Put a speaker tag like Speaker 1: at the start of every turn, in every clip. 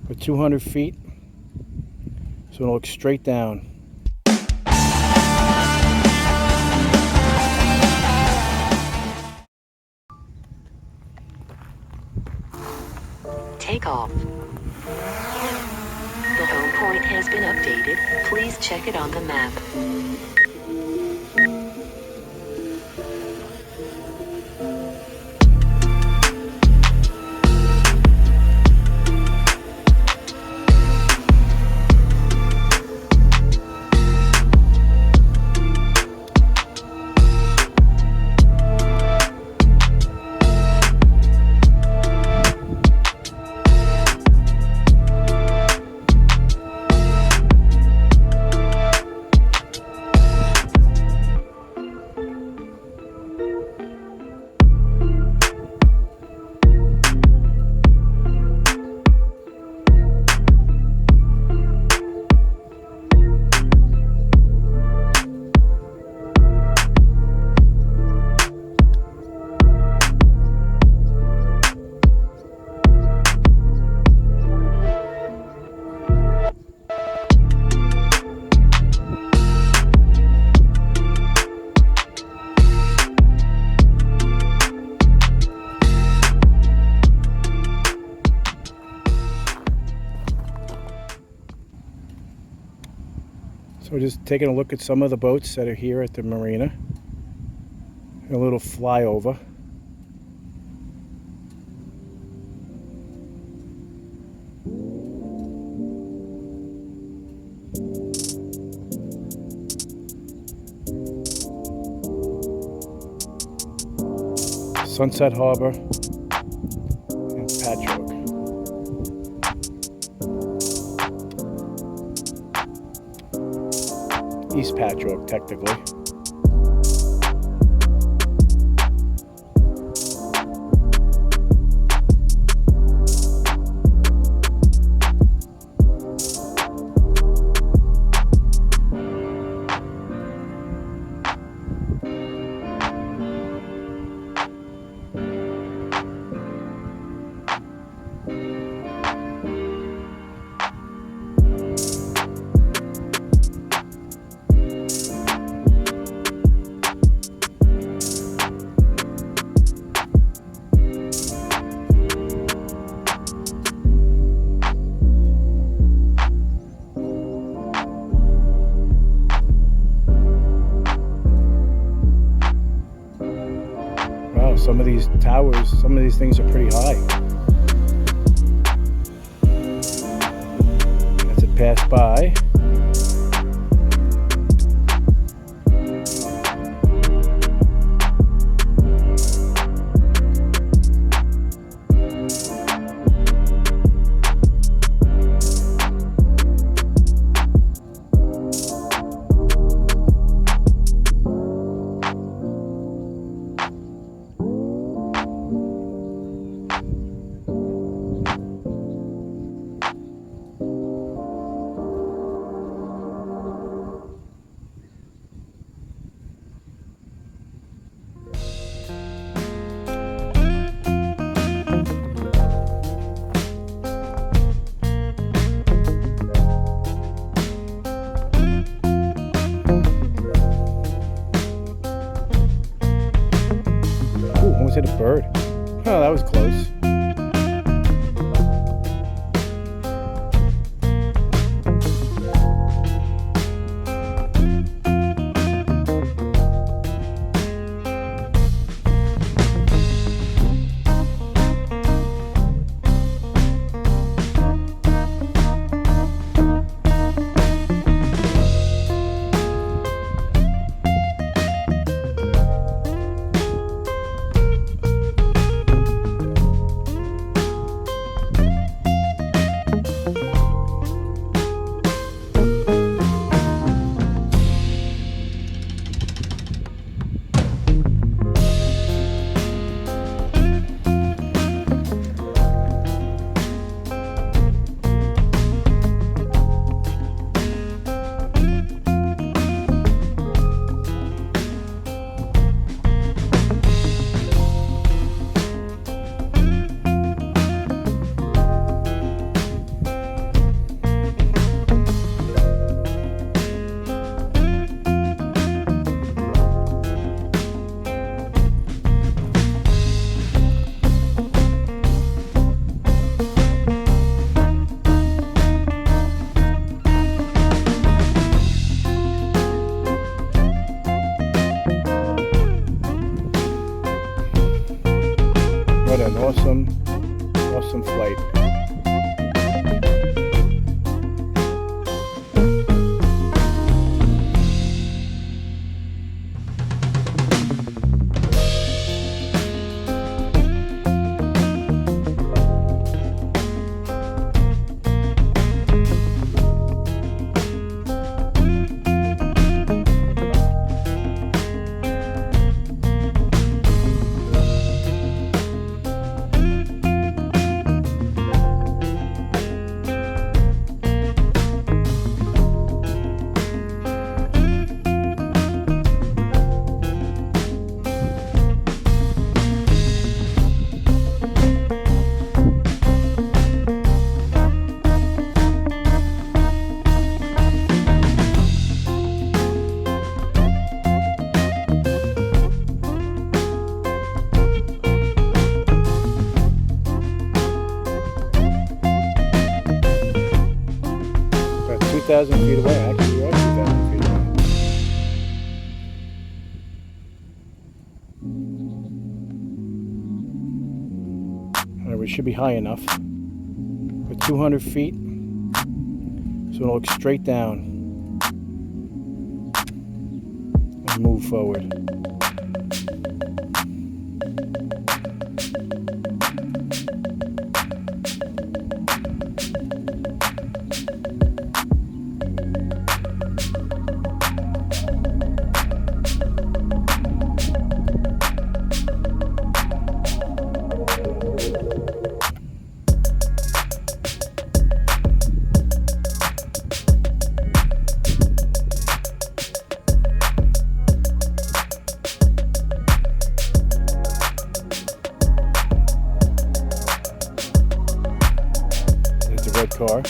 Speaker 1: for 200 feet. So it'll look straight down.
Speaker 2: Take off. The home point has been updated. Please check it on the map.
Speaker 1: So we're just taking a look at some of the boats that are here at the marina. A little flyover. Sunset Harbor and Patchogue. East Patchogue, technically. Some of these towers, some of these things are pretty high. As it passed by. 2,000 feet away. Actually, we are 2,000 feet away. Alright, we should be high enough. We're 200 feet. So it'll look straight down and move forward. Red car.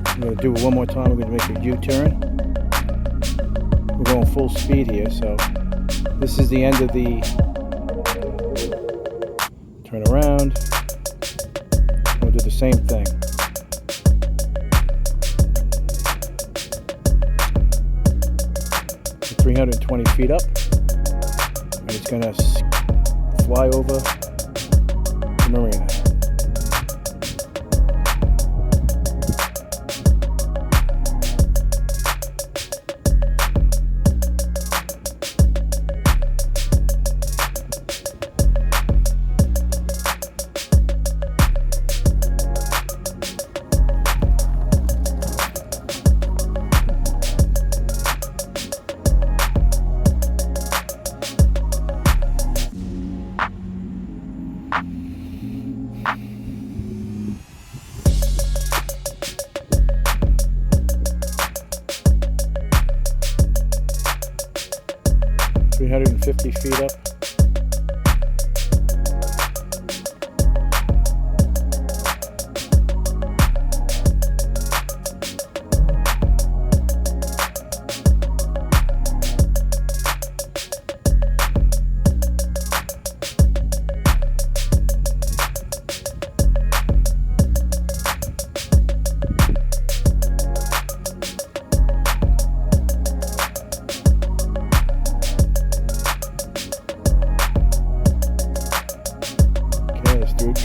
Speaker 1: I'm going to do it one more time. We're going to make a U-turn. We're going full speed here, so this is the end of the turn around. We'll do the same thing. 320 feet up, and it's going to fly over the marina. .350 feet up.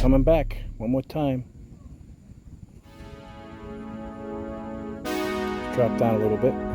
Speaker 1: Coming back one more time. Drop down a little bit.